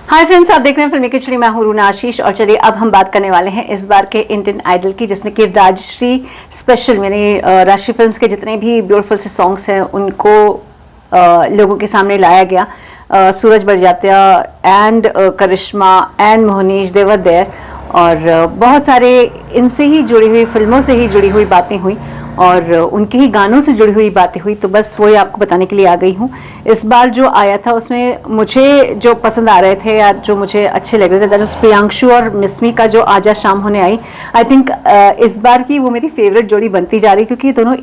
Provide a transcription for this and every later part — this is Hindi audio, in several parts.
हाय फ्रेंड्स, आप देख रहे हैं फिल्मी खिचड़ी। मैं हूं रूना आशीष और चलिए अब हम बात करने वाले हैं इस बार के इंडियन आइडल की, जिसमें कि राजश्री स्पेशल यानी राजश्री फिल्म्स के जितने भी ब्यूटीफुल से सॉन्ग्स हैं उनको लोगों के सामने लाया गया। Sooraj Barjatya and Karishma and Mohnish they were there और बहुत सारे इनसे ही जुड़ी हुई फिल्मों से ही जुड़ी हुई बातें हुई और उनके ही गानों से जुड़ी हुई बातें हुई। तो बस वही आपको बताने के लिए आ गई हूँ। इस बार जो आया था उसमें मुझे जो पसंद आ रहे थे या जो मुझे अच्छे लग रहे थे, दैट वाज प्रियांशु और मिस्मी का जो आजा शाम होने आई। आई थिंक इस बार की वो मेरी फेवरेट जोड़ी बनती जा रही, क्योंकि ये दोनों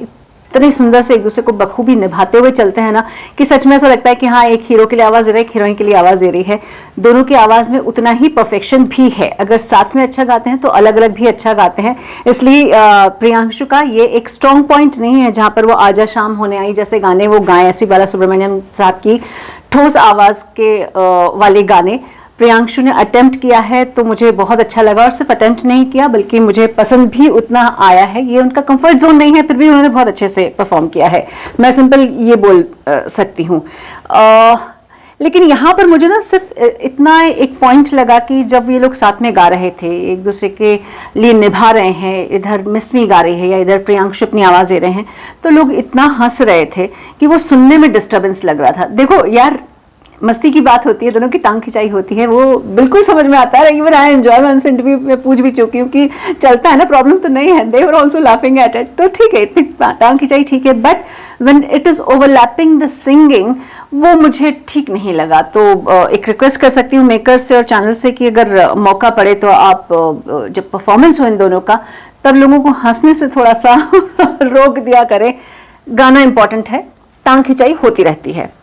इतने सुंदर से एक दूसरे को बखूबी निभाते हुए चलते हैं ना कि सच में ऐसा लगता है कि हाँ, एक हीरो के लिए आवाज दे रहा है, एक हीरोइन के लिए आवाज दे रही है। दोनों की आवाज में उतना ही परफेक्शन भी है। अगर साथ में अच्छा गाते हैं तो अलग अलग भी अच्छा गाते हैं। इसलिए प्रियांशु का ये एक स्ट्रॉन्ग पॉइंट नहीं है जहां पर वो आजा शाम होने आई जैसे गाने वो गाए, एसपी बालासुब्रमण्यम साहब की ठोस आवाज के वाले गाने प्रियांशु ने अटेम्प्ट किया है, तो मुझे बहुत अच्छा लगा। और सिर्फ अटेम्प्ट नहीं किया बल्कि मुझे पसंद भी उतना आया है। ये उनका कंफर्ट जोन नहीं है, फिर भी उन्होंने बहुत अच्छे से परफॉर्म किया है, मैं सिंपल ये बोल सकती हूँ। लेकिन यहाँ पर मुझे ना सिर्फ इतना एक पॉइंट लगा कि जब ये लोग साथ में गा रहे थे, एक दूसरे के लिए निभा रहे हैं, इधर मिस्मी गा रही है या इधर प्रियांशु अपनी आवाज दे रहे हैं, तो लोग इतना हंस रहे थे कि वो सुनने में डिस्टर्बेंस लग रहा था। देखो यार, मस्ती की बात होती है, दोनों की टांग खिंचाई होती है, वो बिल्कुल समझ में आता है। इवन आई एंजॉय, मैं उनसे इंटरव्यू में पूछ भी चुकी हूँ कि चलता है ना, प्रॉब्लम तो नहीं है। They were also laughing at it, तो ठीक है, इतनी टांग खिंचाई ठीक है, but when it is overlapping the singing, वो मुझे ठीक नहीं लगा। तो एक रिक्वेस्ट कर सकती हूँ मेकर्स से और चैनल से कि अगर मौका पड़े तो आप जब परफॉर्मेंस हो इन दोनों का, तब लोगों को हंसने से थोड़ा सा रोक दिया करें। गाना इंपॉर्टेंट है, टांग खिंचाई होती रहती है।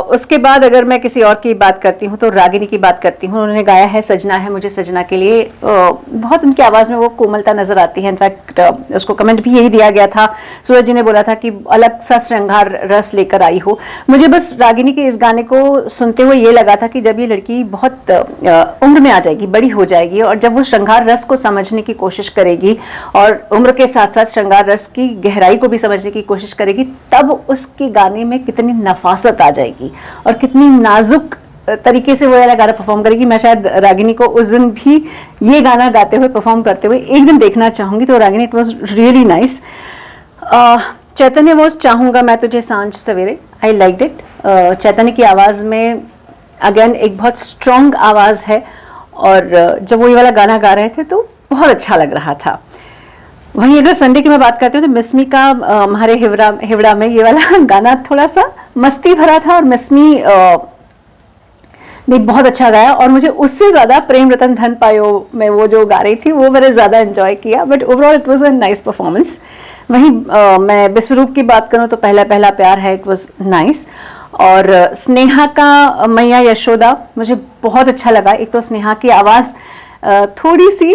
उसके बाद अगर मैं किसी और की बात करती हूँ तो रागिनी की बात करती हूँ। उन्होंने गाया है सजना है मुझे सजना के लिए। बहुत उनकी आवाज में वो कोमलता नजर आती है। इनफैक्ट उसको कमेंट भी यही दिया गया था, सूरज जी ने बोला था कि अलग सा श्रृंगार रस लेकर आई हो। मुझे बस रागिनी के इस गाने को सुनते हुए ये लगा था कि जब ये लड़की बहुत उम्र में आ जाएगी, बड़ी हो जाएगी, और जब वो श्रृंगार रस को समझने की कोशिश करेगी और उम्र के साथ साथ श्रृंगार रस की गहराई को भी समझने की कोशिश करेगी, तब उसके गाने में कितनी नफासत आ जाएगी और कितनी नाजुक तरीके से वो वाला गाना परफॉर्म करेगी। मैं शायद रागिनी को उस दिन भी ये गाना गाते हुए परफॉर्म करते हुए एक दिन देखना चाहूंगी। तो Ragini, it was really nice. Chaitanya was चाहूंगा मैं तुझे सांझ सवेरे, आई लाइक्ड इट। चैतन्य की आवाज में अगेन एक बहुत स्ट्रॉन्ग आवाज है और जब वो ये वाला गाना गा रहे थे तो बहुत अच्छा लग रहा था। वहीं अगर संडे की मैं बात करती हूँ तो मिस्मी का हमारे हिवड़ा में ये वाला गाना थोड़ा सा मस्ती भरा था और मिस्मी ने बहुत अच्छा गाया। और मुझे उससे ज्यादा प्रेम रतन धन पायो में वो जो गा रही थी वो मैंने ज्यादा एंजॉय किया, but overall it was a nice performance. वहीं मैं विश्वरूप की बात करूँ तो पहला पहला प्यार है, इट वाज नाइस। और स्नेहा का मैया यशोदा मुझे बहुत अच्छा लगा। एक तो स्नेहा की आवाज थोड़ी सी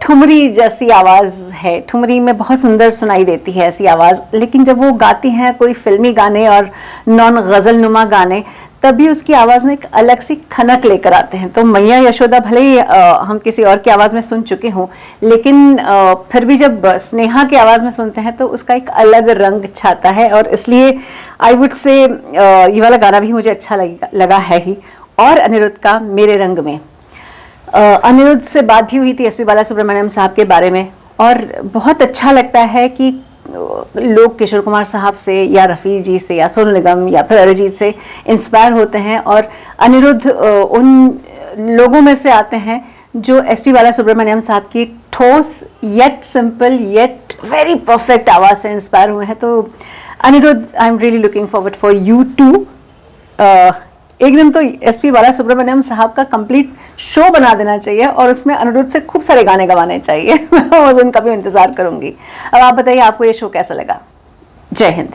ठुमरी जैसी आवाज है, ठुमरी में बहुत सुंदर सुनाई देती है ऐसी आवाज, लेकिन जब वो गाती हैं कोई फिल्मी गाने और नॉन गजल नुमा गाने, तभी उसकी आवाज में एक अलग सी खनक लेकर आते हैं। तो मैया यशोदा भले ही हम किसी और की आवाज में सुन चुके हों, लेकिन फिर भी जब स्नेहा की आवाज में सुनते हैं तो उसका एक अलग रंग छाता है, और इसलिए आई वुड से ये वाला गाना भी मुझे अच्छा लगा है ही। और अनिरुद्ध का मेरे रंग में, अनिरुद्ध से बात भी हुई थी एसपी बालासुब्रमण्यम साहब के बारे में, और बहुत अच्छा लगता है कि लोग किशोर कुमार साहब से या रफ़ी जी से या सोनू निगम या फिर अरिजीत से इंस्पायर होते हैं, और अनिरुद्ध उन लोगों में से आते हैं जो एसपी बालासुब्रमण्यम साहब की ठोस yet simple yet very perfect आवाज से इंस्पायर हुए हैं। तो Aniruddh, I am really looking forward for you too. एक दिन तो एसपी बालासुब्रमण्यम साहब का कंप्लीट शो बना देना चाहिए और उसमें अनिरुद्ध से खूब सारे गाने गवाने चाहिए। मैं उस दिन का भी इंतजार करूंगी। अब आप बताइए आपको ये शो कैसा लगा। जय हिंद।